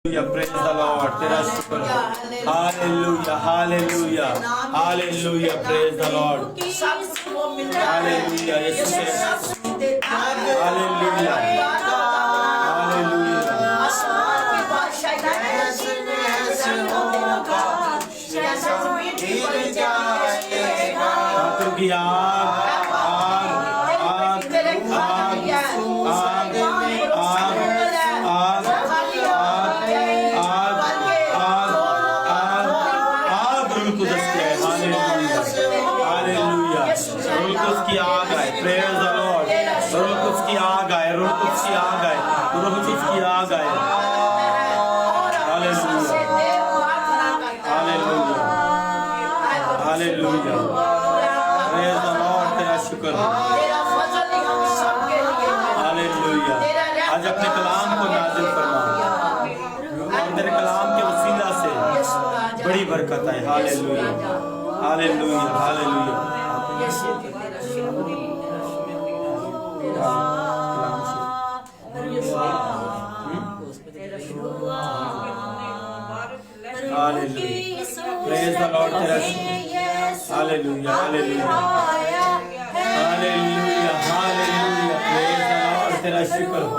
Praise the Lord. तेरा शुक्र हो. Hallelujah, hallelujah, hallelujah. Praise the Lord. Hallelujah. यीशु के Hallelujah, hallelujah. ठाकुर की आज अपने कलाम को नाज़िल फरमा और तेरे कलाम के वसीला से बड़ी बरकत है. Hallelujah, hallelujah, hallelujah. Praise the Lord. Hallelujah, hallelujah, hallelujah, hallelujah. Praise the Lord. तेरा शुक्र हो.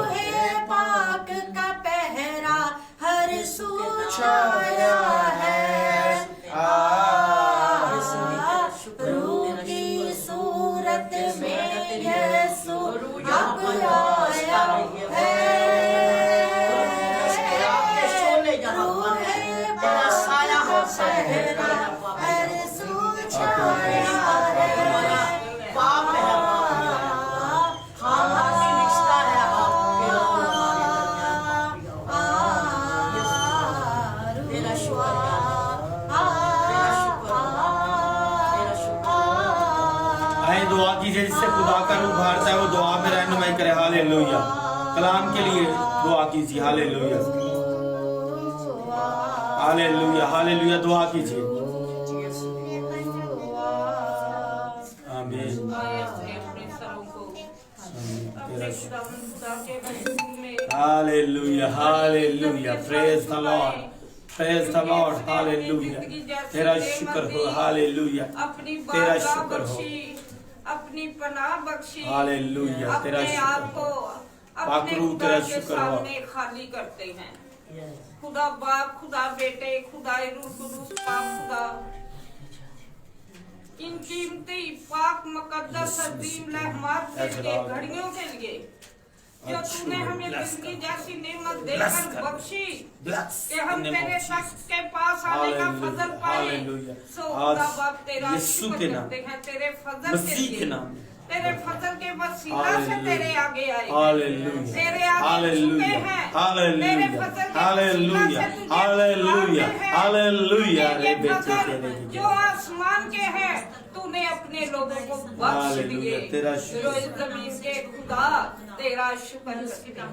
पाक का पहरा हर सू छाया है. रूह की सूरत में यीशु अब आया है. दुआ कीजिए जिससे खुदा का रूह भारता है वो दुआ में रहनुमाई करे. हालेलुया. कलाम के लिए दुआ कीजिए. Hallelujah, hallelujah, hallelujah. दुआ कीजिए. आमीन. Hallelujah, hallelujah. Praise the Lord, praise the Lord. Hallelujah. तेरा शुक्र हो. हालेलुया. तेरा शुक्र हो. अपनी पनाह बख्शी. हालेलुया. तेरा अपने आप को अपने खुदा के सामने खाली करते हैं. खुदा बाप, खुदा बेटे, खुदा रूह कुदूस, पाक खुदा इन कीमती पाक मुकद्दस अजीम रहमत के लिए घड़ियों के लिए जो तूने हमें जिंदगी जैसी नेमत देकर बख्शी कि हम तेरे शख्स के पास आने का फजल पाए. सो खुदा बाप तेरा शुक्र करते हैं तेरे फजल के लिए, तेरे फजल के वसीला से तेरे आगे आए, तेरे आगे झुके हैं, तेरे फजल के वसीला से तुझे जो आसमान के हैं तूने अपने लोगों को बख्श दिए. जमीन के खुदा तेरा शुक्र करते हैं,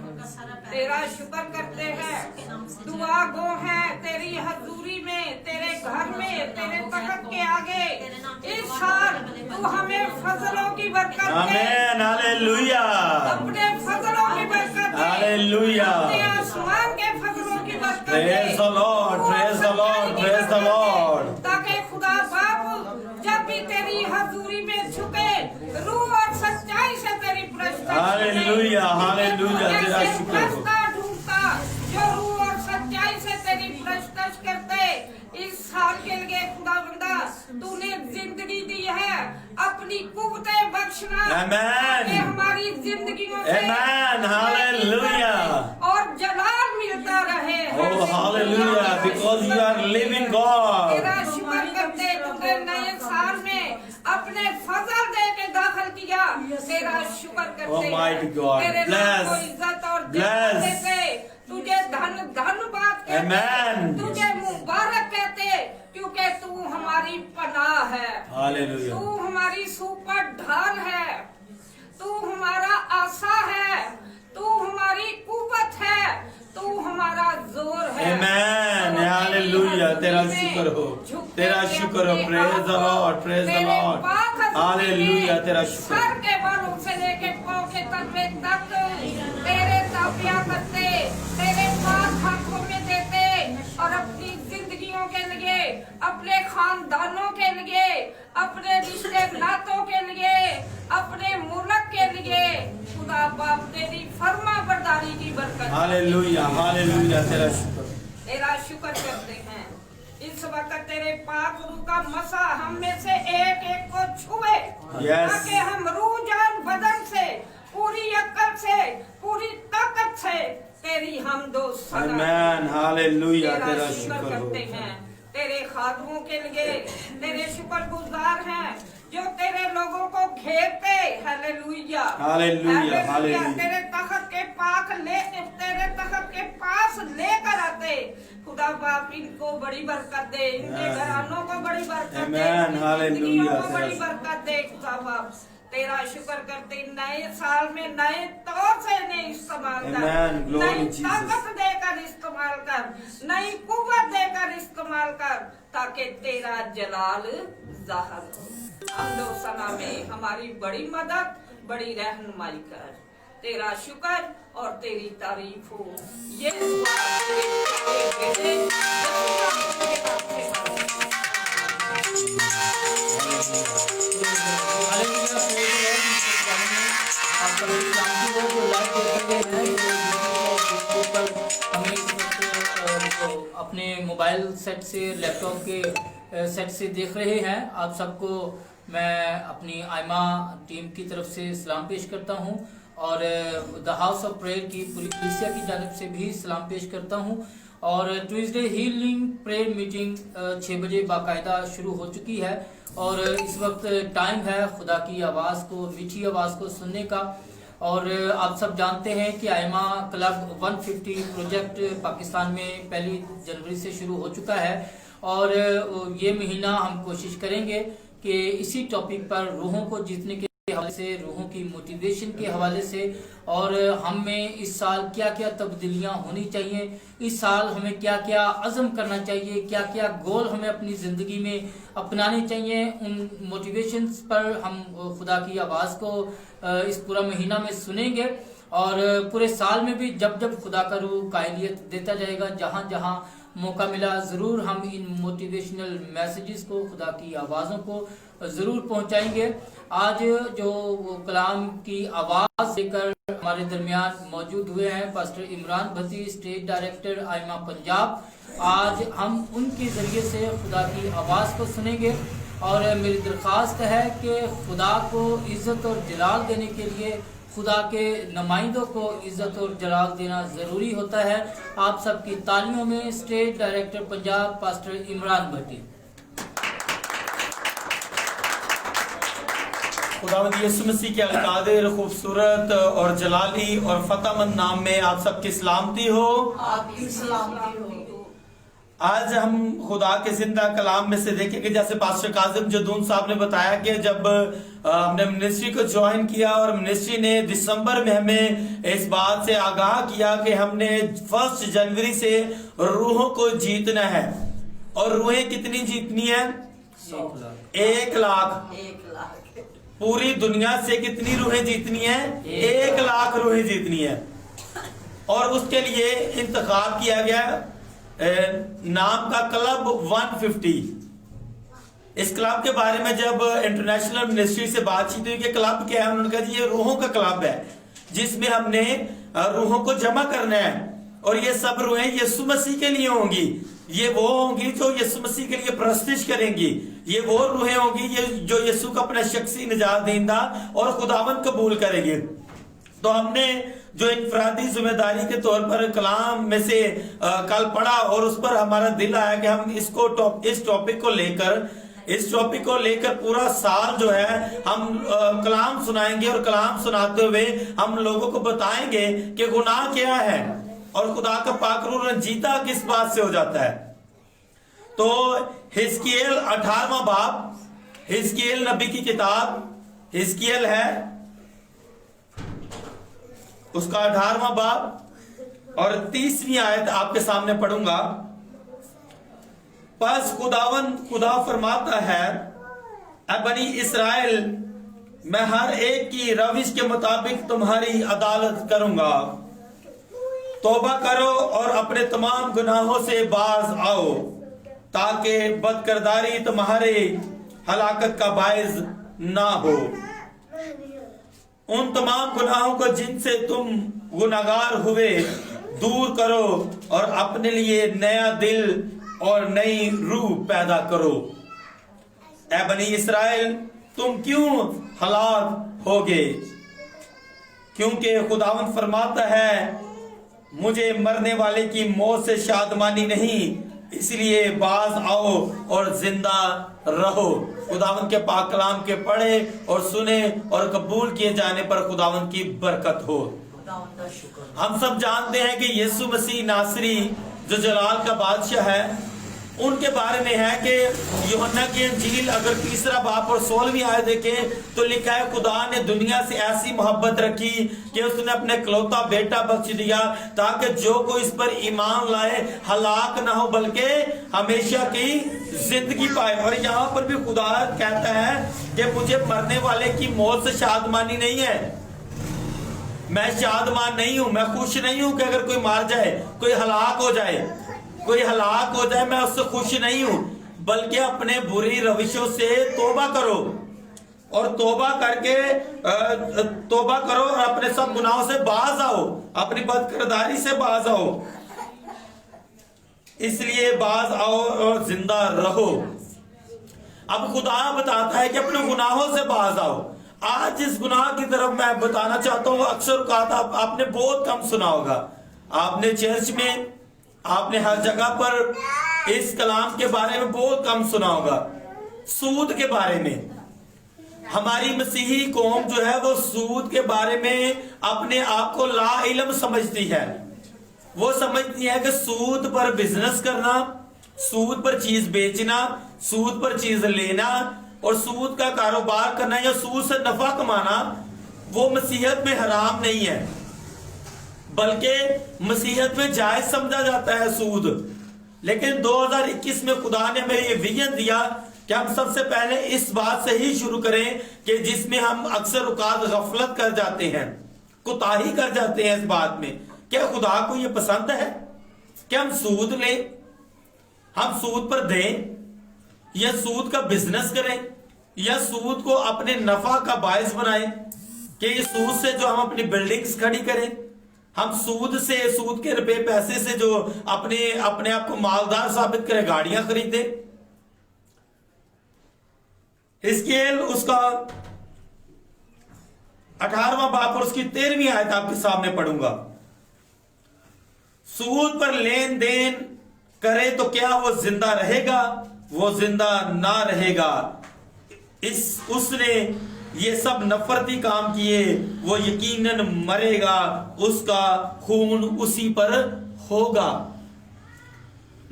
तेरा शुक्र करते हैं. दुआ गो है तेरी हजूरी में, तेरे घर में, तेरे तख्त के आगे. इस साल तू हमें फजलों की बरकत दे. आमीन. हालेलुया. अपने फजलों की बरकत दे. हालेलुया. अपने आसमान के फजलों की बरकत दे. Praise the Lord, praise the Lord, praise the Lord. ताकि खुदा बाप जब भी तेरी हजूरी में झुके रूह और सच्चाई से तेरी प्रशंसा. Hallelujah, hallelujah. तेरा शुक्र हो. ढूंढता जो रूह और सच्चाई से तेरी प्रशंसा करते. इस साल के लिए खुदा बंदा तूने जिंदगी दी है, अपनी कुव्वतें बख्शना. आमीन. हमारी जिंदगियों से आमीन. हालेलुया. और जलाल मिलता रहे. Oh hallelujah, because you are living God. तेरा शुक्र करते तूने नए साल में अपने फजल दे के दाखिल किया. तेरा शुक्र करते Almighty God, तेरे नाम को इज्जत और bless. देते. तुझे धन्यवाद कहते. Amen. तुझे मुबारक कहते क्योंकि तू हमारी पनाह है. Hallelujah. तू हमारी सुपर ढाल है, तू हमारा आशा है, तू हमारी कुव्वत है, तू हमारा जोर है. Amen. Hallelujah. तेरा शुक्र हो. तेरा शुक्र हो. Praise the Lord, praise the Lord. Hallelujah. तेरा शुक्र. सर के बालों से लेके पाँव के तलवे तक तेरे ताबिया करते, तेरे पास हाथों में देते खानदानों के लिए, अपने रिश्ते नातों के लिए, अपने मुल्क के लिए खुदा बाप तेरी फर्मा बरदारी की बरकत। हालेलुया हालेलुया, तेरा शुक्र। तेरा शुक्र करते हैं इस वक्त तेरे पाक रूह का मसा हम में से एक एक को छुए, ताकि हम रूह जान बदन से, पूरी अक्ल से, पूरी ताकत से तेरी हमदो सना। आमीन हालेलुया, तेरा तेरा शुक्र शुक्र हो। करते हैं तेरे खादमों के लिए, तेरे शुक्रगुजार हैं जो तेरे लोगों को घेरते। हालेलुया हालेलुया हालेलुया, तेरे तख्त के पाक ले, तेरे तख्त के पास लेकर आते। खुदा बाप इनको बड़ी बरकत दे, इनके घरानों को बड़ी बरकत दे, आमीन हालेलुया, को बड़ी बरकत दे। खुदा बाप तेरा शुक्र करते नए साल में नए तौर से इन्हें इस्तेमाल कर, नई ताकत देकर इस्तेमाल कर, नई कुव्वत देकर इस्तेमाल कर, ताकि तेरा जलाल जाहिर हो। हमदो सना में हमारी बड़ी मदद, बड़ी रहनुमाई कर। तेरा शुक्र और तेरी तारीफ हो। ये दुआ तेरे बेटे यीशु के नाम से अपने मोबाइल सेट से, लैपटॉप के सेट से देख रहे हैं, आप सबको मैं अपनी आयमा टीम की तरफ से सलाम पेश करता हूं और द हाउस ऑफ प्रेयर की पूरी कलीसिया की जानिब से भी सलाम पेश करता हूं। और ट्यूसडे हीलिंग प्रेयर मीटिंग 6 बजे बाकायदा शुरू हो चुकी है और इस वक्त टाइम है खुदा की आवाज़ को, मीठी आवाज़ को सुनने का। और आप सब जानते हैं कि आयमा क्लब 150 प्रोजेक्ट पाकिस्तान में 1 जनवरी से शुरू हो चुका है और ये महीना हम कोशिश करेंगे कि इसी टॉपिक पर रूहों को जीतने के हवाले से, रूहों की मोटिवेशन के हवाले से और हम में इस साल क्या क्या तब्दीलियां होनी चाहिए, इस साल हमें क्या क्या अज़म करना चाहिए, क्या क्या गोल हमें अपनी ज़िंदगी में अपनाने चाहिए, उन मोटिवेशंस पर हम खुदा की आवाज़ को इस पूरा महीना में सुनेंगे। और पूरे साल में भी जब जब खुदा का रूह कायलियत देता जाएगा, जहाँ जहाँ मौका मिला, ज़रूर हम इन मोटिवेशनल मैसेजेस को, खुदा की आवाज़ों को ज़रूर पहुँचाएंगे। आज जो कलाम की आवाज़ लेकर हमारे दरमियान मौजूद हुए हैं pastor Imran Bhatti, state director आयमा पंजाब, आज हम उनके ज़रिए से खुदा की आवाज़ को सुनेंगे। और मेरी दरख्वास्त है कि खुदा को इज़्ज़त और जलाल देने के लिए खुदा के नुमाइंदों को इज़्ज़त और जलाल देना ज़रूरी होता है। आप सबकी तालियों में state director Punjab pastor Imran Bhatti. खुदावंद यीशु मसीह के अलकादिर, खूबसूरत और जलाली और फतहमंद नाम में आप सबकी सलामती हो। आपकी सलामती हो। आज हम खुदा के जिंदा कलाम में से देखेंगे, जैसे पास्टर काजिम जदून साहब ने बताया कि जब हमने मिनिस्ट्री को ज्वाइन किया और मिनिस्ट्री ने दिसंबर में हमें इस बात से आगाह किया कि हमने 1 जनवरी से रूहों को जीतना है। और रूहें कितनी जीतनी है? 1 लाख। 1 लाख। पूरी दुनिया से कितनी रूहें जीतनी है? 1 लाख रूहें जीतनी है। और उसके लिए इंतखाब किया गया नाम का क्लब 150। इस क्लब के बारे में जब इंटरनेशनल मिनिस्ट्री से बातचीत हुई कि क्लब क्या है, उन्होंने कहा जी ये रूहों का क्लब है जिसमें हमने रूहों को जमा करना है और ये सब रूहें यीशु मसीह के लिए होंगी। ये वो होंगी जो यीशु मसीह के लिए प्रस्तिश करेंगी। ये वो रूहें होंगी ये जो यीशु को अपना शख्सी निजात देंदा और खुदावंद कबूल करेंगे। तो हमने जो इनफरादी जिम्मेदारी के तौर पर कलाम में से कल पढ़ा और उस पर हमारा दिल आया कि हम इस टॉपिक को लेकर पूरा साल जो है हम कलाम सुनाएंगे और कलाम सुनाते हुए हम लोगों को बताएंगे कि गुनाह क्या है और खुदा का पाक रूह जीता किस बात से हो जाता है। तो हिजकियेल 18वां बाब, हिजकियेल नबी की किताब, हिजकियेल है उसका 18वां बाब और 30वीं आयत आपके सामने पढ़ूंगा। बस खुदा फरमाता है, ऐ बनी इस्राएल, मैं हर एक की रविश के मुताबिक तुम्हारी अदालत करूंगा। तौबा करो और अपने तमाम गुनाहों से बाज आओ ताकि बदकिरदारी तुम्हारे हलाकत का बायस ना हो। उन तमाम गुनाहों को जिनसे तुम गुनाहगार हुए दूर करो और अपने लिए नया दिल और नई रूह पैदा करो। ऐ बनी इसराइल, तुम क्यों हलाक होगे? क्योंकि खुदावंद फरमाता है, मुझे मरने वाले की मौत से शादमानी नहीं, इसलिए बाज आओ और जिंदा रहो। खुदावंद के पाक कलाम के पढ़े और सुने और कबूल किए जाने पर खुदावंद की बरकत हो। हम सब जानते हैं कि यीशु मसीह नासरी जो जलाल का बादशाह है, उनके बारे में है कि यूहन्ना की इंजील अगर 3 बाब और 16वीं आयत देखें तो लिखा है, खुदा ने दुनिया से ऐसी मोहब्बत रखी कि उसने अपने इकलौता बेटा बख्श दिया ताकि जो कोई इस पर ईमान लाए हलाक ना हो बल्कि हमेशा की जिंदगी पाए। और यहाँ पर भी खुदा कहता है कि मुझे मरने वाले की मौत से शादमानी नहीं है, मैं शादमान नहीं हूं, मैं खुश नहीं हूं कि अगर कोई मार जाए, कोई हलाक हो जाए, मैं उससे खुश नहीं हूं, बल्कि अपने बुरी रविशों से तौबा करो और तौबा करो और अपने सब गुनाहों से बाज आओ, अपनी बदकिरदारी से बाज आओ, इसलिए बाज आओ और जिंदा रहो। अब खुदा बताता है कि अपने गुनाहों से बाज आओ। आज इस गुनाह की तरफ मैं बताना चाहता हूँ, अक्सर कहा आपने बहुत कम सुना होगा, आपने चर्च में, आपने हर जगह पर इस कलाम के बारे में बहुत कम सुना होगा, सूद के बारे में। हमारी मसीही कौम जो है वो सूद के बारे में अपने आप को ला इल्म समझती है। वो समझती है कि सूद पर बिजनेस करना, सूद पर चीज बेचना, सूद पर चीज लेना और सूद का कारोबार करना या सूद से नफा कमाना वो मसीहत में हराम नहीं है, बल्कि मसीहत में जायज समझा जाता है सूद। लेकिन 2021 में खुदा ने हमें ये विजन दिया कि हम सबसे पहले इस बात से ही शुरू करें कि जिसमें हम अक्सर औकात गफलत कर जाते हैं, कुताही कर जाते हैं इस बात में। क्या खुदा को ये पसंद है कि हम सूद लें, हम सूद पर दें या सूद का बिजनेस करें या सूद को अपने नफा का बायस बनाएं कि इस सूद से जो हम अपनी बिल्डिंग्स खड़ी करें, हम सूद से, सूद के रुपए पैसे से जो अपने आप को मालदार साबित करें, गाड़ियां खरीदें। हिजकिय्येल उसका 18वां बाब और उसकी 13वीं आयत आपके सामने पढ़ूंगा। सूद पर लेन देन करे तो क्या वो जिंदा रहेगा? वो जिंदा ना रहेगा। उसने ये सब नफरती काम किए, वो यकीनन मरेगा, उसका खून उसी पर होगा।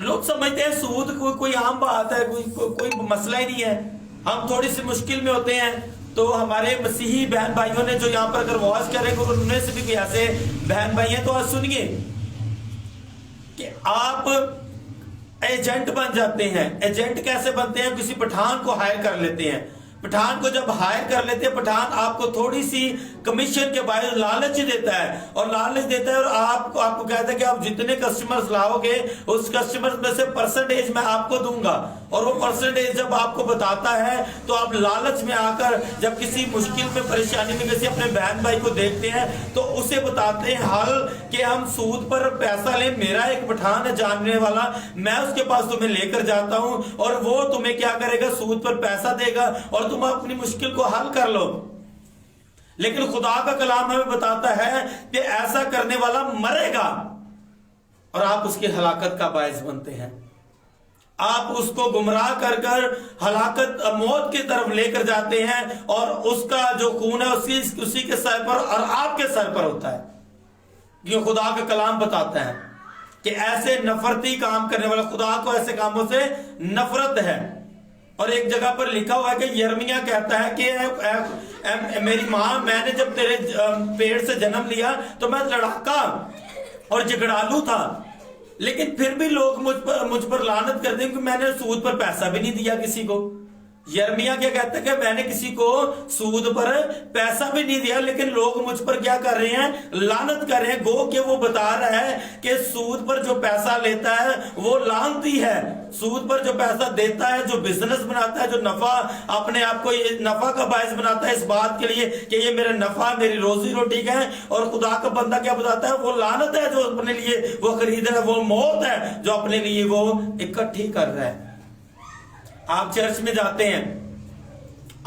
लोग समझते हैं सूद कोई आम बात है, कोई मसला ही नहीं है। हम थोड़ी सी मुश्किल में होते हैं तो हमारे मसीही बहन भाइयों ने जो यहाँ पर अगर वॉच करेंगे उनमें से भी कोई ऐसे बहन भाई हैं तो आज सुनिए कि आप एजेंट बन जाते हैं। एजेंट कैसे बनते हैं? किसी पठान को हायर कर लेते हैं। पठान को जब हायर कर लेते हैं, पठान आपको थोड़ी सी कमीशन के बारे में लालच देता है और आपको कहता है कि आप जितने कस्टमर्स लाओगे उस कस्टमर्स में से परसेंटेज मैं आपको दूंगा। और वो परसेंटेज जब आपको बताता है तो आप लालच में आकर जब किसी मुश्किल में, परेशानी में किसी अपने बहन भाई को देखते हैं तो उसे बताते हैं हल कि हम सूद पर पैसा लें। मेरा एक पठान है जानने वाला, मैं उसके पास तुम्हें लेकर जाता हूं और वो तुम्हें क्या करेगा? सूद पर पैसा देगा और तुम अपनी मुश्किल को हल कर लो। लेकिन खुदा का कलाम हमें बताता है कि ऐसा करने वाला मरेगा और आप उसकी हलाकत का बायस बनते हैं। आप उसको गुमराह कर हलाकत, मौत की तरफ लेकर जाते हैं और उसका जो खून है उसी के सर पर और आपके सर पर होता है। ये खुदा का कलाम बताता है कि ऐसे नफरती काम करने वाला, खुदा को ऐसे कामों से नफरत है। और एक जगह पर लिखा हुआ है कि यिर्मयाह कहता है कि मेरी मां, मैंने जब तेरे पेट से जन्म लिया तो मैं लड़ाका और झगड़ालू था, लेकिन फिर भी लोग मुझ पर लानत करते हैं कि मैंने सूद पर पैसा भी नहीं दिया किसी को। यर्मिया क्या कहता है कि मैंने किसी को सूद पर पैसा भी नहीं दिया, लेकिन लोग मुझ पर क्या कर रहे हैं, लानत कर रहे हैं। गो के वो बता रहा है कि सूद पर जो पैसा लेता है वो लानती है, सूद पर जो पैसा देता है, जो बिजनेस बनाता है, जो नफा अपने आप को ये नफा का बायस बनाता है इस बात के लिए कि ये मेरा नफा, मेरी रोजी रोटी का है, और खुदा का बंदा क्या बताता है, वो लानत है जो अपने लिए वो खरीद रहा है, वो मौत है जो अपने लिए वो इकट्ठी कर रहा है। आप चर्च में जाते हैं,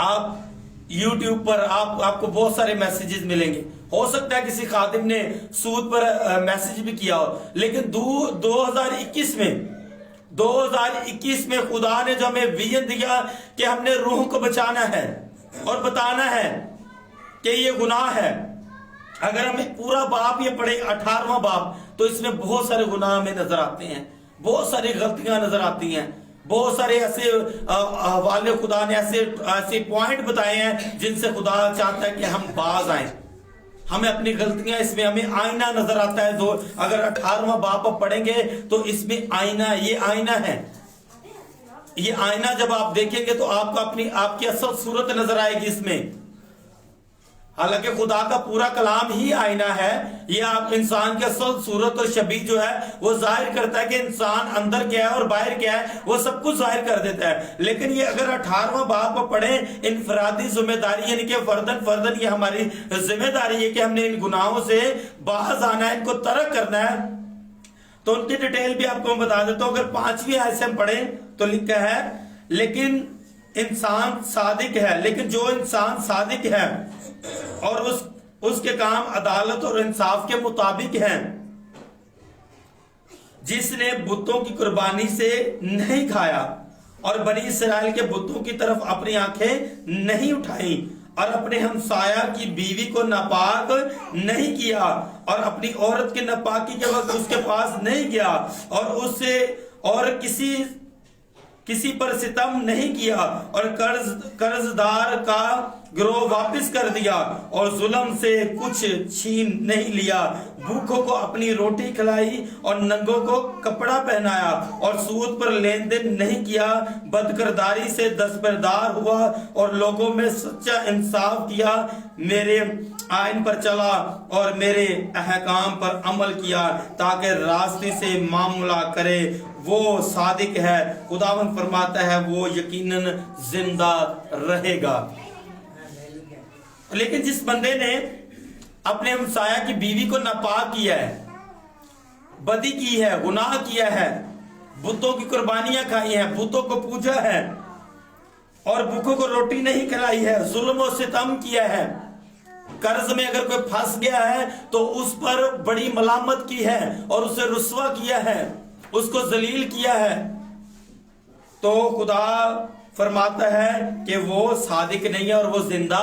आप YouTube पर आपको बहुत सारे मैसेजेस मिलेंगे। हो सकता है किसी खादिम ने सूद पर मैसेज भी किया हो, लेकिन 2021 में खुदा ने जो हमें विजन दिया कि हमने रूह को बचाना है और बताना है कि ये गुनाह है। अगर हमें पूरा बाप ये पढ़े 18वां बाप, तो इसमें बहुत सारे गुनाह हमें नजर आते हैं, बहुत सारी गलतियां नजर आती हैं, बहुत सारे ऐसे हवाले खुदा ने ऐसे पॉइंट बताए हैं जिनसे खुदा चाहता है कि हम बाज आए। हमें अपनी गलतियां, इसमें हमें आईना नजर आता है। जो अगर 18वां बाप आप पढ़ेंगे तो इसमें आईना, ये आईना है। ये आईना जब आप देखेंगे तो आपको आपकी असल सूरत नजर आएगी इसमें। हालांकि खुदा का पूरा कलाम ही आईना है, ये आप इंसान की असल सूरत और शबीह जो है वो जाहिर करता है कि इंसान अंदर क्या है और बाहर क्या है, वो सब कुछ जाहिर कर देता है। लेकिन ये अगर 18वां बाप को पढ़े, इनफरादी जिम्मेदारी यानी कि फर्दन ये हमारी जिम्मेदारी है कि हमने इन गुनाहों से बाहर आना है, इनको तर्क करना है। तो उनकी डिटेल भी आपको मैं बता देता हूं। अगर 5वीं आयत से हम पढ़े तो लिखा है, लेकिन इंसान सादिक है, लेकिन जो इंसान सादिक है और उसके काम अदालत और इंसाफ के मुताबिक हैं, जिसने बुतों की कुर्बानी से नहीं खाया और बनी इसराइल के बुतों की तरफ अपनी आंखें नहीं उठाई और अपने हमसाया की बीवी को नापाक नहीं किया और अपनी औरत की नापाकी के वक्त उसके पास नहीं गया और उससे और किसी पर सितम नहीं किया और कर्जदार का गिरोह वापस कर दिया और जुल्म से कुछ छीन नहीं लिया, भूखों को अपनी रोटी खिलाई और नंगों को कपड़ा पहनाया और सूद पर लेन देन नहीं किया, बदकिरदारी से दस्तबरदार हुआ और लोगों में सच्चा इंसाफ किया, मेरे आइन पर चला और मेरे अहकाम पर अमल किया ताकि रास्ते से मामला करे, वो सादिक है। खुदावंद फरमाता है वो यकीनन जिंदा रहेगा। लेकिन जिस बंदे ने अपने हमसाया की बीवी को नापाक किया है, बदी की है, गुनाह किया है, बुतों की कुर्बानियां खाई हैं, बुतों को पूजा है और भूखों को रोटी नहीं खिलाई है, जुल्म और सितम किया है, कर्ज में अगर कोई फंस गया है तो उस पर बड़ी मलामत की है और उसे रुस्वा किया है, उसको जलील किया है, तो खुदा फरमाता है कि वो सादिक नहीं है और वो जिंदा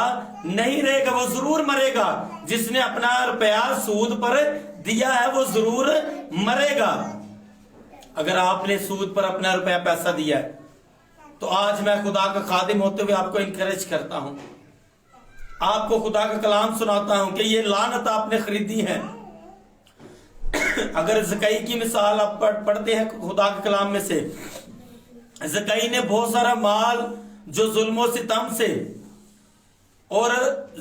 नहीं रहेगा, वो जरूर मरेगा। जिसने अपना रुपया सूद पर दिया है वो जरूर मरेगा। अगर आपने सूद पर अपना रुपया पैसा दिया है तो आज मैं खुदा का खादिम होते हुए आपको इंकरेज करता हूं, आपको खुदा का कलाम सुनाता हूं कि ये लानत आपने खरीदी है। अगर ज़कई की मिसाल आप पढ़ते हैं खुदा के कलाम में से, ज़कई ने बहुत सारा माल जो जुल्म सितम से और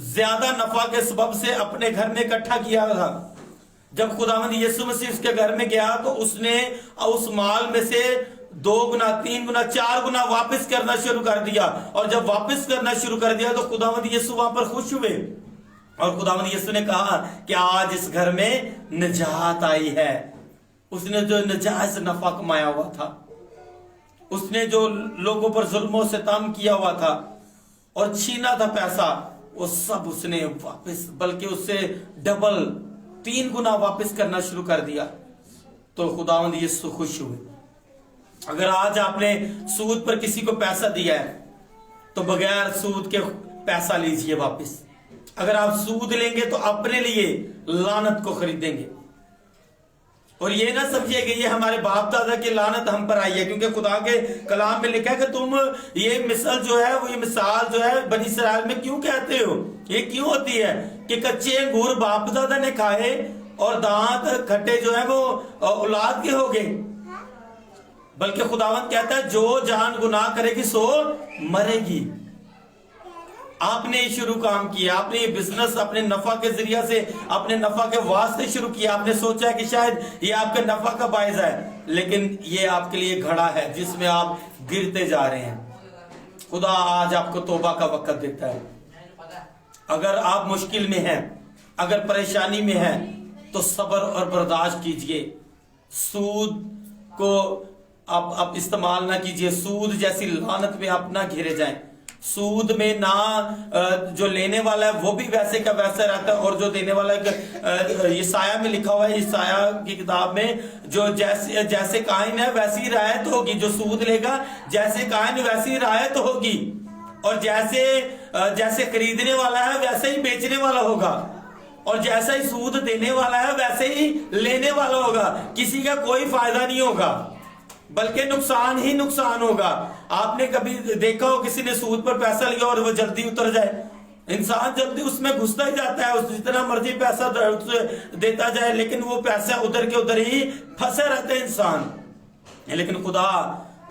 ज्यादा नफा के सबब से अपने घर में इकट्ठा किया था। जब खुदावंद यीशु मसीह उसके घर में गया तो उसने उस माल में से 2 गुना, 3 गुना, 4 गुना वापस करना शुरू कर दिया। और जब वापस करना शुरू कर दिया तो खुदावंद यीशु वहां पर खुश हुए और खुदावंद यीशु ने कहा कि आज इस घर में निजात आई है। उसने जो नजायज नफा कमाया हुआ था, उसने जो लोगों पर जुल्म और सितम किया हुआ था और छीना था पैसा, वो सब उसने वापस, बल्कि उससे डबल 3 गुना वापस करना शुरू कर दिया। तो खुदावंद यीशु खुश हुए। अगर आज आपने सूद पर किसी को पैसा दिया है तो बगैर सूद के पैसा लीजिए वापस। अगर आप सूद लेंगे तो अपने लिए लानत को खरीदेंगे। और ये ना समझिए कि ये हमारे बाप दादा की लानत हम पर आई है, क्योंकि खुदा के कलाम में लिखा है कि तुम ये मिसाल जो है वो, ये मिसाल जो है बनी इसराइल में क्यों कहते हो। ये क्यों होती है कि कच्चे अंगूर बाप दादा ने खाए और दांत खट्टे जो है वो औलाद के हो गए। बल्कि खुदावंद कहता है जो जान गुनाह करेगी सो मरेगी। आपने ये शुरू काम किया, आपने ये बिजनेस अपने नफा के जरिया से, अपने नफा के वास्ते शुरू किया। आपने सोचा है कि शायद ये आपके नफा का बायस है, लेकिन ये आपके लिए घड़ा है जिसमें आप गिरते जा रहे हैं। खुदा आज आपको तौबा का वक्त देता है। अगर आप मुश्किल में हैं, अगर परेशानी में हैं, तो सब्र और बर्दाश्त कीजिए। सूद को आप इस्तेमाल ना कीजिए। सूद जैसी लानत में आप ना घिरे जाएं। सूद में ना जो लेने वाला है वो भी वैसे का वैसा रहता है, और जो देने वाला है, यशाया में लिखा हुआ है, यशाया की किताब में, जो जैसे कायन है वैसी रायत होगी। जो सूद लेगा जैसे कायन वैसी रायत होगी, और जैसे खरीदने वाला है वैसे ही बेचने वाला होगा, और जैसा ही सूद देने वाला है वैसे ही लेने वाला होगा। किसी का कोई फायदा नहीं होगा, बल्कि नुकसान ही नुकसान होगा। आपने कभी देखा हो किसी ने सूद पर पैसा लिया और वो जल्दी उतर जाए? इंसान जल्दी उसमें घुसता ही जाता है, जितना मर्जी पैसा देता जाए, लेकिन वो पैसा उधर के उधर ही फंसे रहते हैं इंसान। लेकिन खुदा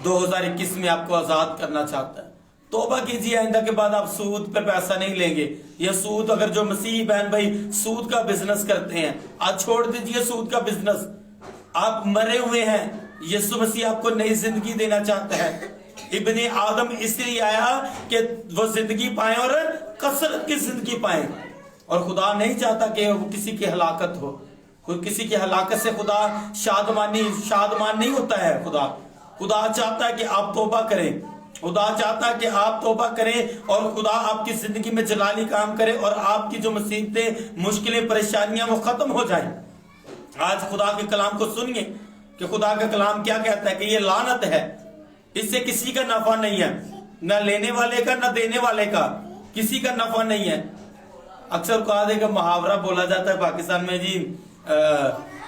2021 में आपको आजाद करना चाहता है। तौबा कीजिए, आइंदा के बाद आप सूद पर पैसा नहीं लेंगे। यह सूद, अगर जो मसीह बहन भाई सूद का बिजनेस करते हैं, आज छोड़ दीजिए सूद का बिजनेस। आप मरे हुए हैं, यीशु मसीह आपको नई जिंदगी देना चाहता है। इब्ने आदम इसलिए आया कि वो जिंदगी पाए और कसरत की जिंदगी पाए, और खुदा नहीं चाहता कि वो किसी की हलाकत हो। किसी की हलाकत से खुदा शादमान नहीं होता है। खुदा चाहता है कि आप तौबा करें। खुदा चाहता है कि आप तौबा करें, और खुदा आपकी जिंदगी में जलाली काम करे, और आपकी जो मुसीबतें, मुश्किलें, परेशानियां वो खत्म हो जाएं। आज खुदा के कलाम को सुनिए कि खुदा का कलाम क्या कहता है कि ये लानत है, इससे किसी का नफा नहीं है, ना लेने वाले का ना देने वाले का, किसी का नफा नहीं है। अक्सर कहा देखा मुहावरा बोला जाता है पाकिस्तान में जी,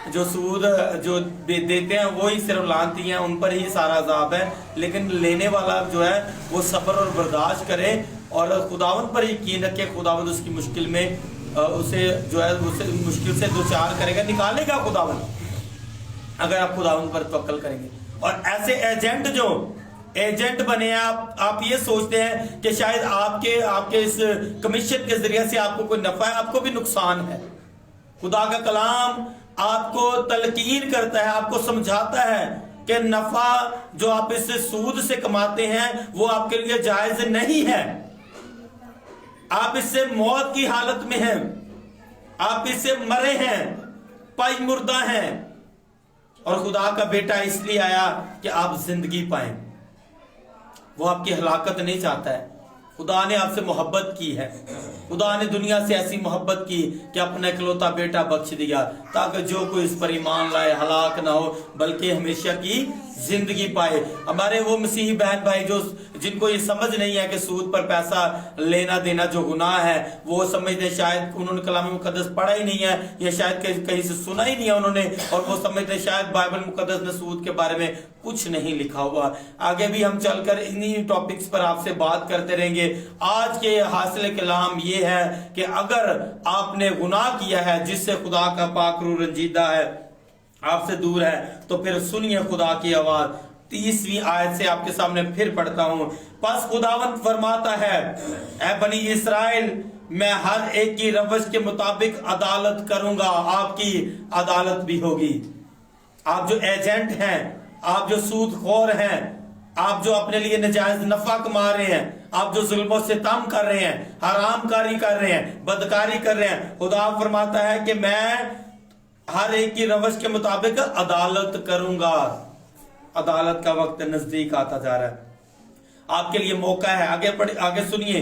जो सूद जो देते हैं वो ही सिर्फ लानती हैं, उन पर ही सारा अजाब है। लेकिन लेने वाला जो है वो सब्र और बर्दाश्त करे और खुदावंद पर यकीन रखे। खुदावंद उसकी मुश्किल में उसे जो है उसे मुश्किल से दो चार करेगा, निकालेगा खुदावंद, अगर आप खुदावंद पर तवक्कल करेंगे। और ऐसे एजेंट बने हैं आप ये सोचते हैं कि शायद आपके इस कमीशन के जरिए से आपको कोई नफा है, आपको भी नुकसान है। खुदा का कलाम आपको तलकीन करता है, आपको समझाता है कि नफा जो आप इससे सूद से कमाते हैं वो आपके लिए जायज नहीं है। आप इससे मौत की हालत में हैं, आप इससे मरे हैं, पाई मुर्दा हैं, और खुदा का बेटा इसलिए आया कि आप जिंदगी पाएं। वो आपकी हलाकत नहीं चाहता है। खुदा ने आपसे मोहब्बत की है। खुदा ने दुनिया से ऐसी मोहब्बत की कि अपना इकलौता बेटा बख्श दिया, ताकि जो कोई इस पर ईमान लाए हलाक ना हो, बल्कि हमेशा की जिंदगी पाए। हमारे वो मसीही बहन भाई जिनको ये समझ नहीं है कि सूद पर पैसा लेना देना जो गुनाह है, वो समझते, शायद उन्होंने कलाम मुकद्दस पढ़ा ही नहीं है, या शायद कहीं से सुना ही नहीं है उन्होंने, और वो समझते शायद बाइबल मुकद्दस में सूद के बारे में कुछ नहीं लिखा हुआ। आगे भी हम चलकर इन्हीं टॉपिक्स पर आपसे बात करते रहेंगे। आज के हासिल कलाम ये है कि अगर आपने गुनाह किया है जिससे खुदा का पाक रूह रंजीदा है, आपसे दूर है, तो फिर सुनिए खुदा की आवाज। 30वीं आयत से आपके सामने फिर पढ़ता हूं। बस खुदावंद फरमाता है, ऐ बनी इस्राएल, मैं हर एक की रवश के मुताबिक अदालत करूंगा। आपकी अदालत भी होगी। आप जो एजेंट हैं, आप जो सूदखोर हैं, आप जो अपने लिए नजायज नफा कमा रहे हैं, आप जो जुल्म सितम कर रहे हैं, हरामकारी कर रहे हैं, बदकारी कर रहे हैं, खुदा फरमाता है कि मैं हर एक की रवश के मुताबिक अदालत करूंगा। अदालत का वक्त नजदीक आता जा रहा है। आपके लिए मौका है। आगे सुनिए,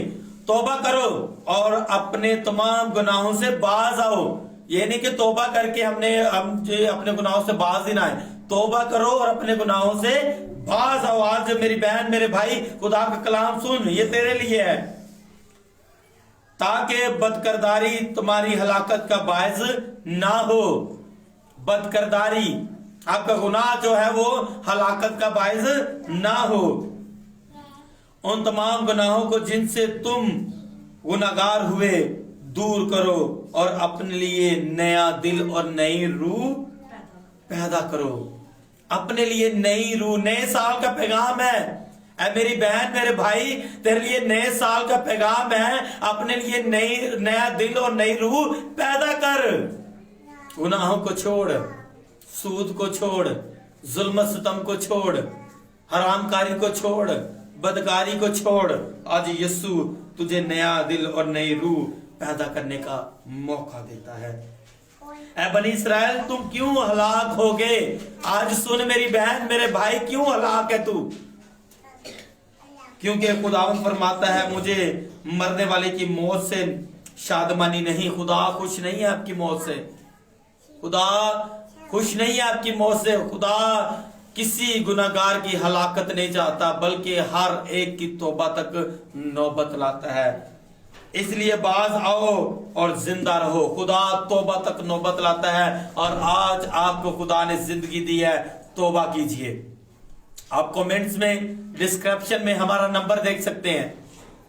तौबा करो और अपने तमाम गुनाहों से बाज आओ। ये नहीं कि तौबा करके हम अपने गुनाहों से बाज ही ना आए। तौबा करो और अपने गुनाहों से बाज आओ। आज मेरी बहन, मेरे भाई, खुदा का कलाम सुन, ये तेरे लिए है, ताकि बदकरदारी तुम्हारी हलाकत का बायस ना हो। बदकरदारी, आपका गुनाह जो है वो हलाकत का बायस ना हो। उन तमाम गुनाहों को जिनसे तुम गुनाहगार हुए दूर करो, और अपने लिए नया दिल और नई रूह पैदा करो। अपने लिए नई रूह, नए साल का पैगाम है। ऐ मेरी बहन, मेरे भाई, तेरे लिए नए साल का पैगाम है। अपने लिए नया दिल और नई रूह पैदा कर। गुनाहों को छोड़, सूद को छोड़, जुल्म सितम को छोड़, हरामकारी को छोड़, बदकारी को छोड़। आज यीशु तुझे नया दिल और नई रूह पैदा करने का मौका देता है। ऐ बनी इस्राएल, तुम क्यों हलाक हो गए? आज सुन मेरी बहन, मेरे भाई, क्यों हलाक है तू? क्योंकि खुदावंद फरमाता है, मुझे मरने वाले की मौत से शादमानी नहीं। खुदा खुश नहीं है आपकी मौत से। खुदा खुश नहीं है आपकी मौत से। खुदा किसी गुनाहगार की हलाकत नहीं चाहता, बल्कि हर एक की तौबा तक नौबत लाता है। इसलिए बाज आओ और जिंदा रहो। खुदा तौबा तक नौबत लाता है, और आज आपको खुदा ने जिंदगी दी है, तौबा कीजिए। आप कमेंट्स में, डिस्क्रिप्शन में हमारा नंबर देख सकते हैं।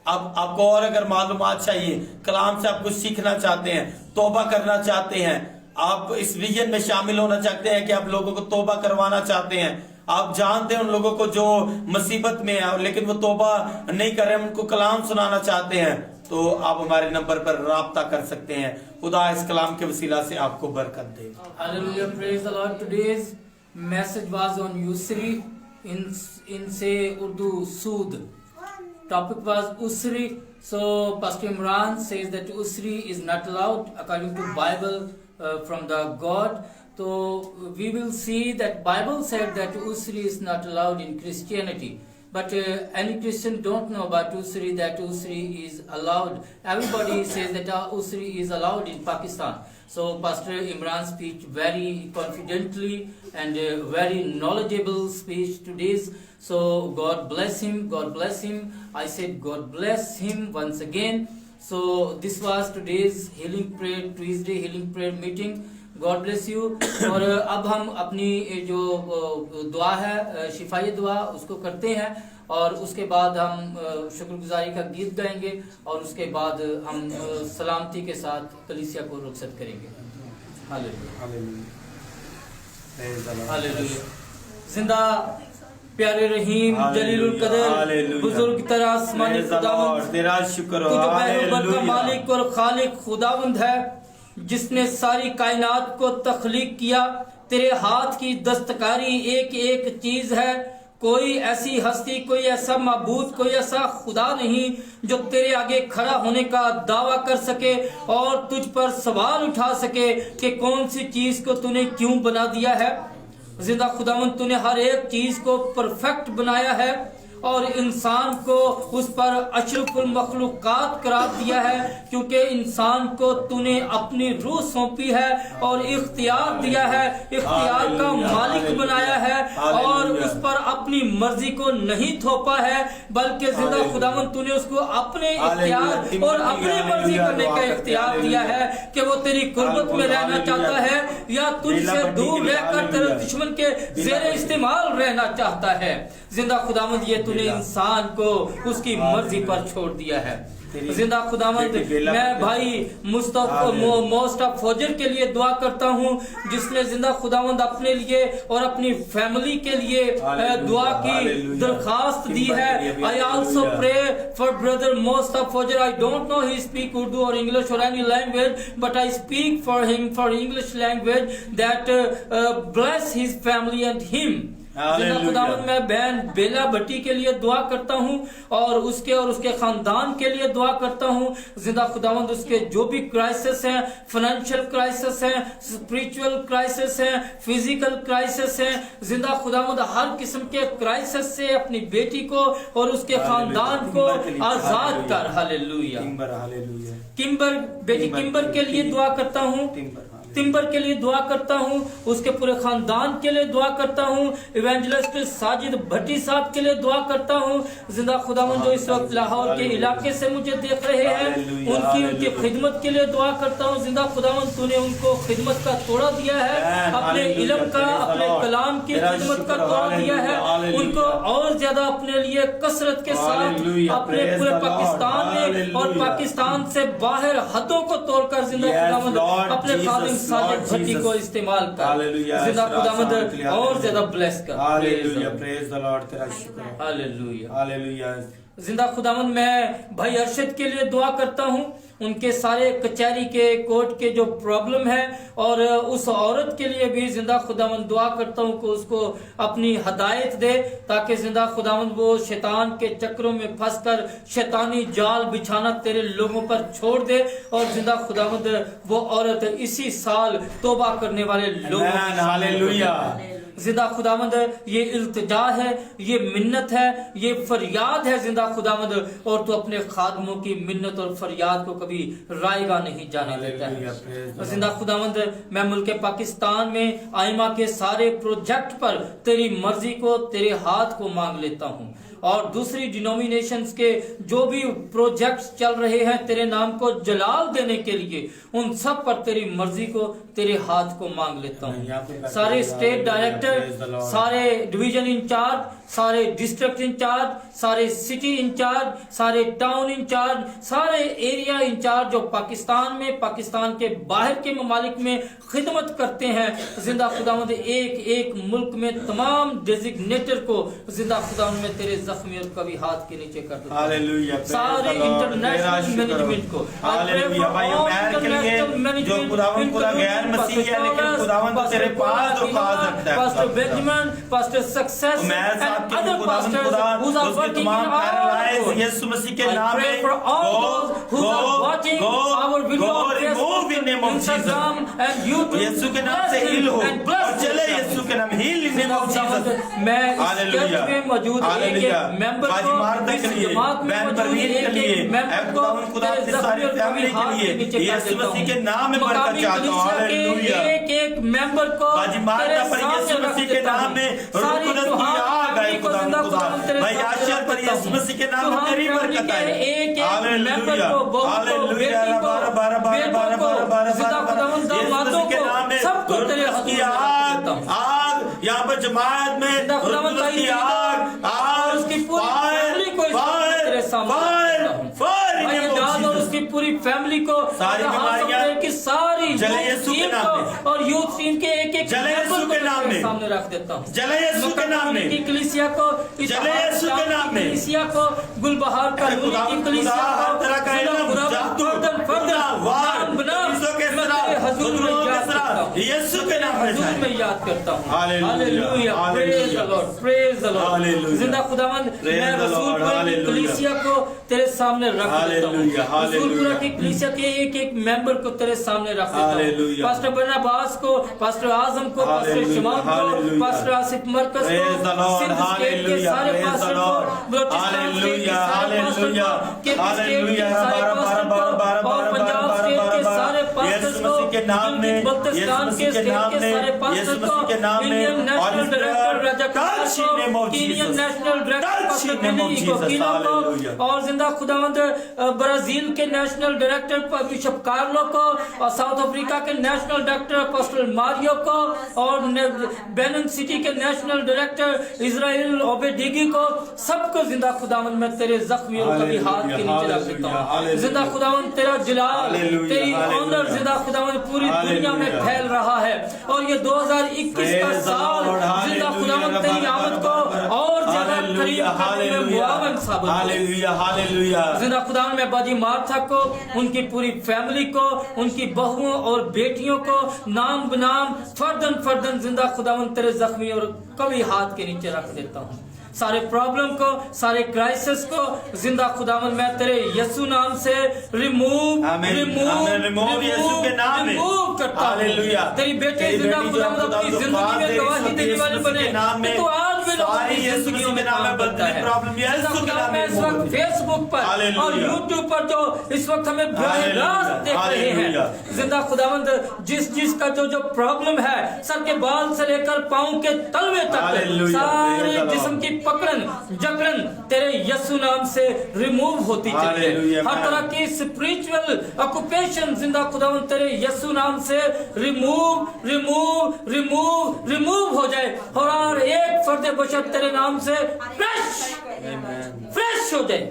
अब आपको और अगर मालूमात चाहिए, कलाम से आप कुछ सीखना चाहते हैं, तौबा करना चाहते हैं, आप इस विजन में शामिल होना चाहते हैं कि आप लोगों को तौबा करवाना चाहते हैं, आप जानते हैं उन लोगों को जो मुसीबत में है लेकिन वो तौबा नहीं कर रहे, उनको कलाम सुनाना चाहते हैं, तो आप हमारे नंबर पर राब्ता कर सकते हैं। खुदा इस कलाम के वसीला से आपको बरकत दे। Hallelujah, praise the Lord. Today's message was on Usri in say Urdu Sood. Topic was Usri. So Pastor Imran says that Usri is not allowed according to Bible from the God. So we will see that Bible said that Usri is not allowed in Christianity. But any Christian don't know about Usri, that Usri is allowed. Everybody says that Usri is allowed in Pakistan. So Pastor Imran speech very confidently and very knowledgeable speech today's. So God bless him, God bless him. I said God bless him once again. So this was today's healing prayer, Tuesday healing prayer meeting. God bless you. और अब हम अपनी जो दुआ है, शिफाई दुआ, उसको करते हैं, और उसके बाद हम शुक्रगुजारी का गीत गाएंगे, और उसके बाद हम सलामती के साथ कलीसिया को रुखसत करेंगे। हालेलुया। जिंदा प्यारे रहीम जलीलुल कदर बुजुर्ग तरह आसमानी खुदावंद, तेरा शुक्र हो, तू जो महबूबत का मालिक और खालिक खुदावंद है, जिसने सारी कायनात को तख्लीक किया। तेरे हाथ की दस्तकारी एक एक चीज है। कोई ऐसी हस्ती, कोई ऐसा माबूद, कोई ऐसा खुदा नहीं जो तेरे आगे खड़ा होने का दावा कर सके और तुझ पर सवाल उठा सके कि कौन सी चीज को तूने क्यों बना दिया है। जिंदा खुदावंद, तूने हर एक चीज को परफेक्ट बनाया है और इंसान को उस पर अशरफुल मखलूकात करार दिया है, क्योंकि इंसान को तूने अपनी रूह सौंपी है और इख्तियार दिया है, इख्तियार का मालिक बनाया है, और उस पर अपनी मर्जी को नहीं थोपा है, बल्कि जिंदा खुदावंद तूने उसको अपने इख्तियार और अपनी मर्जी करने का इख्तियार दिया है कि वो तेरी कुर्बत में रहना चाहता है या तुझसे दूर रहकर तेरे दुश्मन के ज़ेरे इस्तेमाल रहना चाहता है। जिंदा खुदावंद, ये तूने इंसान को उसकी मर्जी पर छोड़ दिया है। जिंदा खुदावंद, मैं भाई मोस्टफा फौजर के लिए दुआ करता हूँ, जिसने जिंदा खुदावंद अपने लिए और अपनी फैमिली के लिए दुआ की दरखास्त दी है। I also pray for brother Mostafa फौजर। I don't know he speak Urdu और इंग्लिश और any language, but I speak for him for English language that bless his family and him. जिंदा खुदावंद, मैं बहन बेला भट्टी के लिए दुआ करता हूँ और उसके खानदान के लिए दुआ करता हूँ। जिंदा खुदावंद, उसके जो भी क्राइसिस हैं, फाइनेंशियल क्राइसिस हैं, स्पिरिचुअल क्राइसिस हैं, फिजिकल क्राइसिस हैं, जिंदा खुदावंद हर किस्म के क्राइसिस से अपनी बेटी को और उसके खानदान को आजाद कर। हालेलुया। किम्बर, बेटी किम्बर के लिए दुआ करता हूँ, टिम्बर के लिए दुआ करता हूँ, उसके पूरे खानदान के लिए दुआ करता हूँ। इवेंजलिस्ट साजिद भट्टी साहब के लिए दुआ करता हूँ। जिंदा खुदावंद, जो इस वक्त लाहौर के इलाके से मुझे देख रहे हैं, उनकी खिदमत के लिए दुआ करता हूँ। जिंदा खुदावंद, तूने उनको खिदमत का तोड़ा दिया है, अपने इल्म का, अपने कलाम की खिदमत का तोड़ा दिया है, Hallelujah. उनको और ज्यादा अपने लिए कसरत के साथ Hallelujah. अपने Praise पूरे the Lord. पाकिस्तान में और Hallelujah. पाकिस्तान से बाहर हदों को तोड़कर जिंदा Yes, खुदावंद Lord अपने Jesus, खादिम साजिद Lord भट्टी Jesus. को इस्तेमाल कर Hallelujah. जिंदा खुदावंद Hallelujah. और ज्यादा ब्लेस कर हालेलुया, प्रेज द लॉर्ड, तेरा शुक्र है। हालेलुया। हालेलुया। जिंदा खुदावंद मैं भाई अरशद के लिए दुआ करता हूँ, उनके सारे कचहरी के कोर्ट के जो प्रॉब्लम है, और उस औरत के लिए भी जिंदा खुदावंद दुआ करता हूँ कि उसको अपनी हदायत दे, ताकि जिंदा खुदावंद वो शैतान के चक्रों में फंसकर शैतानी जाल बिछाना तेरे लोगों पर छोड़ दे, और जिंदा खुदावंद वो औरत इसी साल तौबा करने वाले लोगों आमीन, हालेलुया। जिंदा खुदावंद ये इल्तिजा है, ये मिन्नत है, ये फरियाद है जिंदा खुदावंद, और तू अपने खादमों की मिन्नत और फरियाद को कभी रायगा नहीं जाने देता है। जिंदा खुदावंद मैं मुल्क पाकिस्तान में आइमा के सारे प्रोजेक्ट पर तेरी मर्जी को, तेरे हाथ को मांग लेता हूँ, और दूसरी डिनोमिनेशंस के जो भी प्रोजेक्ट्स चल रहे हैं तेरे नाम को जलाल देने के लिए, उन सब पर तेरी मर्जी को, तेरे हाथ को मांग लेता हूँ। सारे स्टेट डायरेक्टर, सारे डिवीजन इंचार्ज, सारे डिस्ट्रिक्ट इंचार्ज, सारे सिटी इंचार्ज, सारे टाउन इंचार्ज, सारे एरिया इंचार्ज जो पाकिस्तान में, पाकिस्तान के बाहर के ममालिक में खिदमत करते हैं, जिंदा खुदावंद एक एक मुल्क में तमाम डेजिग्नेटर को जिंदा खुदावंद में तेरे जख्मी और कभी हाथ के नीचे कर देता हूं। सारे इंटरनेशनल मैनेजमेंट को, हालेलुया। भाई अमेरिका के लिए जो खुदावंद खुदा गैर मसीही है, लेकिन खुदावंद तेरे पास दरख्वास्त रखता है। Pastor Benjamin, pastor success Umar साहब के other खुदावंद pastors खुदा who are उसके working तमाम in our पैरालाइज world. यीशु मसीह के I नाम pray में for all those who are watching our video on remove in name of Facebook, Instagram and YouTube. यीशु के नाम से हील हो and bless और चले them. यीशु के नाम heal in name of Jesus. मैं इस हालेलुया, चर्च में मौजूद एक हालेलुया। एक मेंबर हाजी को, मार्था इस के लिए, जमात में बहन मौजूद परवीन के एक लिए, एक मेंबर को खुदावंद खुदा तेरे की जख्मी सारी और कभी फैमिली के हाथ लिए, के नीचे कर यीशु देता मसीह के हूं। नाम में बरकत मकामी चाहता हूं। कलीसिया के हालेलुया। एक एक मेंबर को हाजी मार्था पर यीशु मसीह के नाम में रुकनत की आग है खुदावंद खुदा। भाई आशा पर यीशु मसीह के नाम में तेरी बरकत है। एक हालेलुया, मेंबर को, बहू को, हालेलुया। बेटी को, बेटों को, जिंदा खुदावंद दामादों को, सबको तेरे हजूर में रख देता हूं। आग यहाँ पर जमात में जिंदा खुदावंद रुकनत की आग, आग, उसकी पूरी फैमिली को तेरे सामने और उसकी पूरी फैमिली को, सारी बीमारियां की सारी जले यीशु के नाम में, और यूथ टीम के एक एक जले यीशु के नाम में सामने रख देता हूँ। जले यीशु के नाम में की कलीसिया को, जले यीशु के नाम में कलीसिया को, गुलबहार का की कलीसिया को, तरह का यीशु के नाम में याद करता हूँ। Hallelujah, praise the Lord, praise the Lord. जिंदा खुदावंद मैं रसूलपुरा की कलीसिया को तेरे सामने रख देता हूँ। रसूलपुरा की कलीसिया के एक एक मेंबर को तेरे सामने रख देता हूँ। पास्टर बरनबास को, पास्टर आजम को, पास्टर शमाम को, पास्टर आसिफ मरकज को, सिंध स्टेट के सारे पास्टर को, बलूचिस्तान स्टेट के सारे पास्टर को, केपी स्टेट के सारे पास्टर को, और पंजाब स्टेट के सारे पास्टर को, बल्तिस्तान के स्टेट के सारे पास्टर को, इंडियन नेशनल डायरेक्टर राजा को, इंडियन नेशनल डायरेक्टर पास्टर बिली को, किलो को, और जिंदा खुदावंद ब्राजील के नेशनल डायरेक्टर बिशप कार्लो को, और साउथ अफ्रीका के नेशनल डायरेक्टर अपोस्टल मारियो को, और बेनिन सिटी के नेशनल डायरेक्टर इजराइल ओबेडिगी को, सबको जिंदा खुदावंद में तेरे जख्मी और कभी हाथ के नीचे रख देता हूँ। जिंदा खुदावंद तेरा जलाल, तेरी ऑनर जिंदा खुदावंद पूरी दुनिया में फैल रहा है, और ये 2021 का साल जिंदा खुदावंद तेरी आमद को और ज्यादा करीब करने में मुआवन साबित हो। जिंदा खुदावंद में बाजी मार्था को, उनकी पूरी फैमिली को, उनकी बहुओं और बेटियों को नाम बनाम फर्दन फर्दन जिंदा खुदावंद तेरे जख्मी और कभी हाथ के नीचे रख देता हूँ। सारे प्रॉब्लम को, सारे क्राइसिस को जिंदा खुदावंद मैं तेरे यीशु नाम से रिमूव यीशु के नाम में करता हूं। तेरी बेटे जिंदा खुदावंद अपनी जिंदगी में गवाही देने वाले बने, तो आज भी लोगों की जिंदगियों में काम बनता है। मैं इस वक्त फेसबुक पर और यूट्यूब पर जो इस वक्त हमें रास्त देख रहे हैं, जिंदा खुदावंद जिस का जो प्रॉब्लम है, सर के बाल से लेकर पाँव के तलवे तक सारे जिस्म की पकड़न जकड़न तेरे यीशु नाम से रिमूव होती चली जाए। Hallelujah, हर amen. तरह की स्पिरिचुअल ऑक्यूपेशन जिंदा खुदावन तेरे यीशु नाम से रिमूव रिमूव रिमूव रिमूव हो जाए और हर एक फर्द बशर तेरे नाम से फ्रेश हो जाए,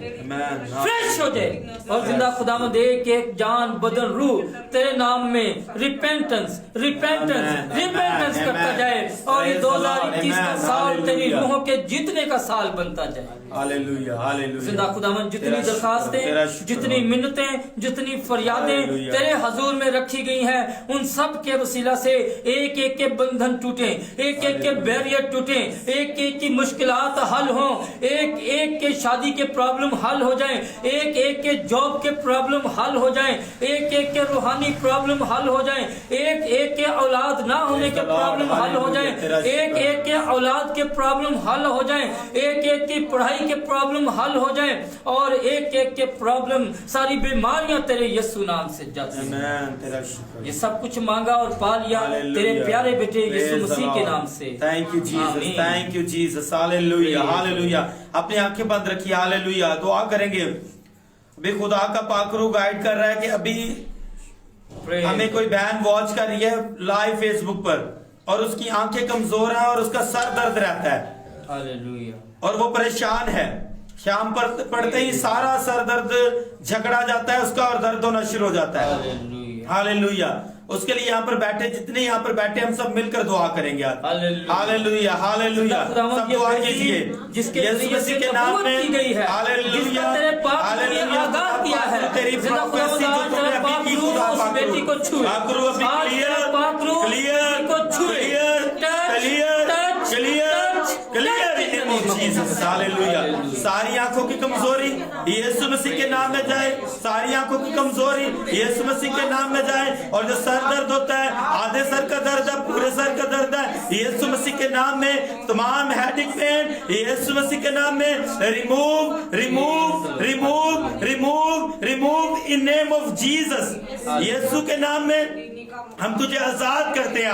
फ्रेश हो जाए और जिंदा खुदावंद एक एक जान बदन रूह तेरे नाम में रिपेंटेंस रिपेंटेंस रिपेंटेंस करता जाए और ये 2021 का साल तेरी रूहों के जीतने का साल बनता जाए। Hallelujah hallelujah. जिंदा खुदावन जितनी तेरा दरखास्तें, शुक्र जितनी हो। मिन्नतें, जितनी फरियादें हालेलुया। तेरे हजूर में रखी गई हैं, उन सब के वसीला से एक एक के बंधन टूटे, एक एक के बैरियर टूटे, एक एक की मुश्किलात हल हो, एक एक के शादी के प्रॉब्लम हल हो जाए, एक एक के जॉब के प्रॉब्लम हल हो जाए, एक एक के रूहानी प्रॉब्लम हल हो जाए, एक एक के औलाद ना होने के प्रॉब्लम हल हो जाए, एक एक के औलाद के प्रॉब्लम हल हो जाए, एक एक की पढ़ाई के प्रॉब्लम हल हो जाए और एक एक के प्रॉब्लम सारी बीमारियां तेरे यीशु नाम से जा जाए। आमीन। तेरा शुक्र। ये सब कुछ मांगा और पा लिया तेरे प्यारे बेटे यीशु मसीह के नाम से। थैंक यू जीसस, आमीन। Thank you Jesus. Hallelujah hallelujah. अपनी आंखें बंद रखिए। हालेलुया। दुआ करेंगे। अभी खुदा का पाकरू गाइड कर रहा है कि अभी हमें कोई बहन वॉच कर रही है लाइव फेसबुक पर और उसकी आंखें कमजोर हैं और उसका सर दर्द रहता है हालेलुया। और वो परेशान है। शाम पर पड़ते ही सारा सर दर्द झगड़ा जाता है उसका और दर्द होना शुरू हो जाता है। हालेलुया। हालेलुया। उसके लिए यहाँ पर बैठे जितने यहाँ पर बैठे हम सब मिलकर दुआ करेंगे आज। हालेलुया। Hallelujah hallelujah. खुदावंद सब की दुआ बेटी कीजिए जिसके यीशु जरिए मसीह से के नाम नबूवत में। की गई है, हालेलुया जिसका तेरे पाक रूह ने हालेलुया। आगाह किया है, तेरी जिंदा प्रोफेसी खुदावंद जो तुमने आज अभी की पाक खुदा रूह उस पाक बेटी को छुए। पाक रूह अभी आज क्लियर पाक रूह क्लियर बेटी को छुए। Clear touch, clear touch, clear touch, clear touch. In the name of Jesus. Hallelujah. सारी आंखों की कमजोरी यीशु मसीह के नाम में जाए। सारी आंखों की कमजोरी यीशु मसीह के नाम में जाए और जो सर दर्द होता है, आधे सर का दर्द है, पूरे सर का दर्द है, यीशु मसीह के नाम में तमाम हेडेक पेन यीशु मसीह के नाम में remove remove remove remove remove in name of Jesus. Yeshu के नाम में हम तुझे आजाद करते हैं।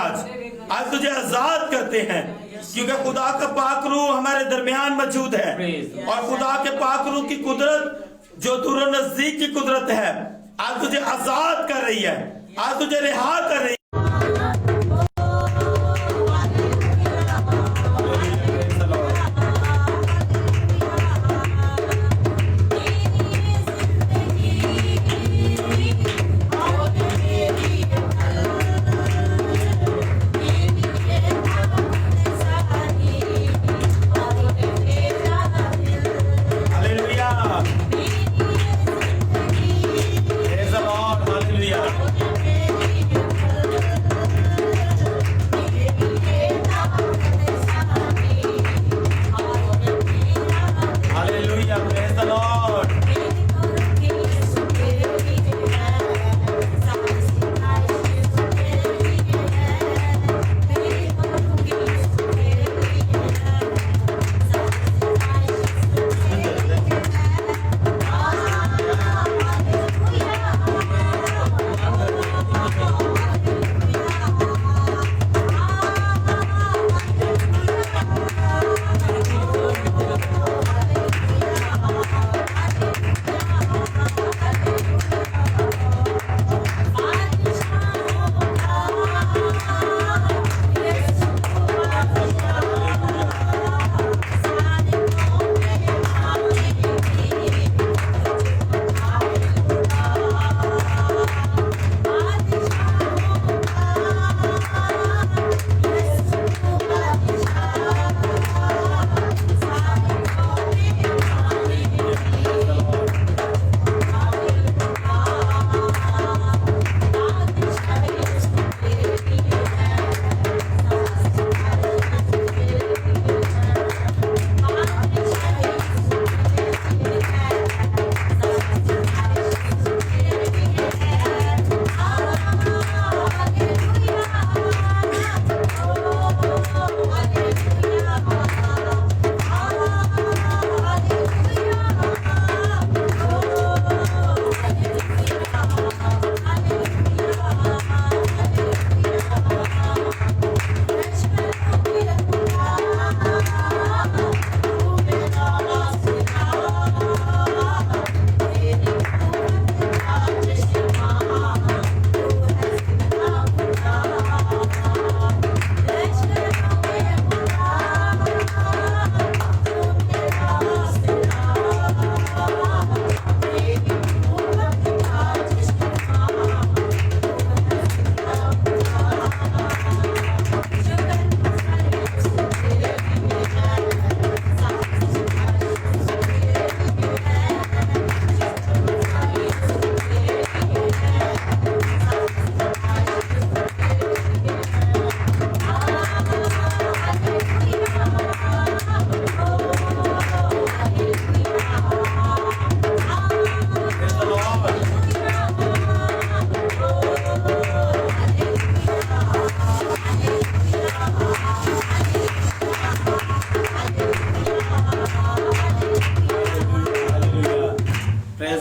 आज तुझे आजाद करते हैं क्योंकि खुदा का पाक रूह हमारे दरमियान मौजूद है और खुदा के पाक रूह की कुदरत जो दूर नजदीक की कुदरत है आज तुझे आजाद कर रही है, आज तुझे रिहा कर रही है। Praise the Lord. Hallelujah.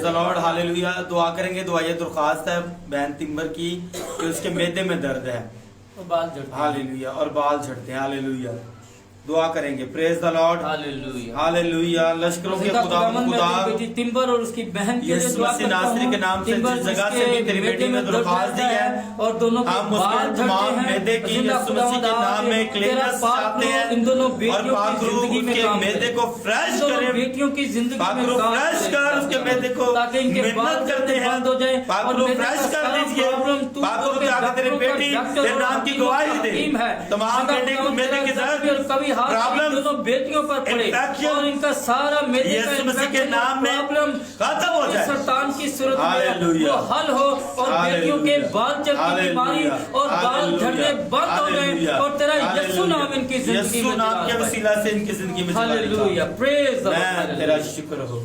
The Lord, hallelujah. दुआ करेंगे, दुआ ये दरख्वास्त है बहन तिम्बर की कि उसके मैदे में दर्द है, और बाल झड़ते हैं। हालेलुया, और बाल झड़ते हैं, हालेलुया। दुआ करेंगे, praise the Lord, hallelujah. Hallelujah. लश्करों के खुदावंद खुदा, बेटी तिम्बर और उसकी बहन के लिए यीशु दुआ मसीह करता नासरी हूं। के नाम से तिम्बर जिस जगह से जिसके भी तेरी बेटी बेटे ने में दर्द दरख्वास्त दी रहता है, और दोनों के हम बाल उसके झड़ते तमाम हैं। मैदे की जिंदा यीशु मसीह के नाम में तेरा क्लीननेस पाक चाहते रूह हैं, इन दोनों और बेटियों की पाक रूह जिंदगी में उसके काम मैदे करे। को फ्रेश इन दोनों करे, बेटियों की जिंदगी पाक में रूह काम फ्रेश करे। कर उसके मैदे को, ताकि इनके बाल मेहनत करते हैं, बंद हो जाए पाक और रूह मैदे का फ्रेश कर सारा दीजिए, प्रॉब्लम तू पाक रूह अपने जाकर तेरी डॉक्टरों का बेटी डॉक्टर तेरे और नाम की हकीमों गवाही का दे, हकीम है। तमाम खुदा बेटे को मैदे की तेरा दर्द, और कभी हाथ प्रॉब्लम, दोनों बेटियों पर पड़े infection, और इनका सारा मैदे का यीशु मसीह के infection और नाम में प्रॉब्लम खत्म हो जाए। शैतान की सूरत में हालेलुया। वो हल हो और बेटियों के हालेलुया। बाल चल की बीमारी हालेलुया। और बाल झड़ने बंद हो जाए हालेलुया। और तेरा यीशु हालेलुया। नाम इनकी जिंदगी यीशु में नाम के जलाल वसीला से इनकी जिंदगी में जलाल हालेलुया। दिखा। प्रेज द मैं तेरा शुक्र हो,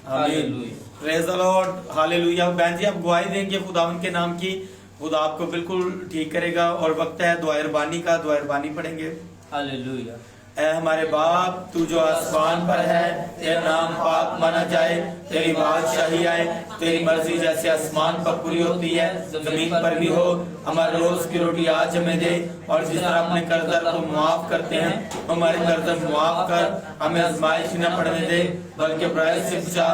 hallelujah. Praise the Lord, hallelujah. बहन जी आप गवाही देंगे खुदावन के नाम की, खुदा आपको बिल्कुल ठीक करेगा। और वक्त है दुआ अरबानी का, दुआ अरबानी पढ़ेंगे। हालेलुया। ऐ हमारे बाप, तू जो आसमान पर है, तेरा नाम पाक माना जाए, तेरी बादशाही आए, तेरी मर्जी जैसे आसमान पर पूरी होती है जमीन पर भी हो। हमारे रोज की रोटी आज हमें दे, और जिस तरह अपने कर्जदार को माफ करते हैं हमारे कर्ज माफ कर, हमें आजमाइश न पड़ने दे बल्कि बुराई से बचा,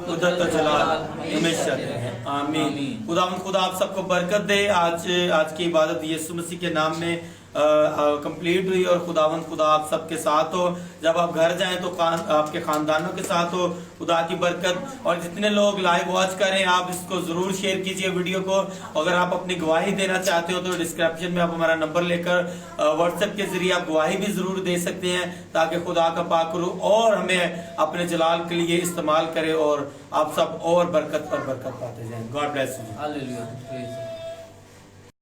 उधर तो जलाल हमेशा है, आमीन। खुदा आप सबको बरकत दे। आज की इबादत यीशु मसीह के नाम में कंप्लीट हुई, और खुदावंद खुदा आप सबके साथ हो। जब आप घर जाएं तो आपके खानदानों के साथ हो। खुदा की बरकत। और जितने लोग लाइव वॉच करें आप इसको जरूर शेयर कीजिए वीडियो को। अगर आप अपनी गवाही देना चाहते हो तो डिस्क्रिप्शन में आप हमारा नंबर लेकर व्हाट्सएप के जरिए आप गवाही भी जरूर दे सकते हैं, ताकि खुदा का पाक रूह और हमें अपने जलाल के लिए इस्तेमाल करे और आप सब और बरकत पर बरकत पाते जाएं। God bless you. हालेलुया।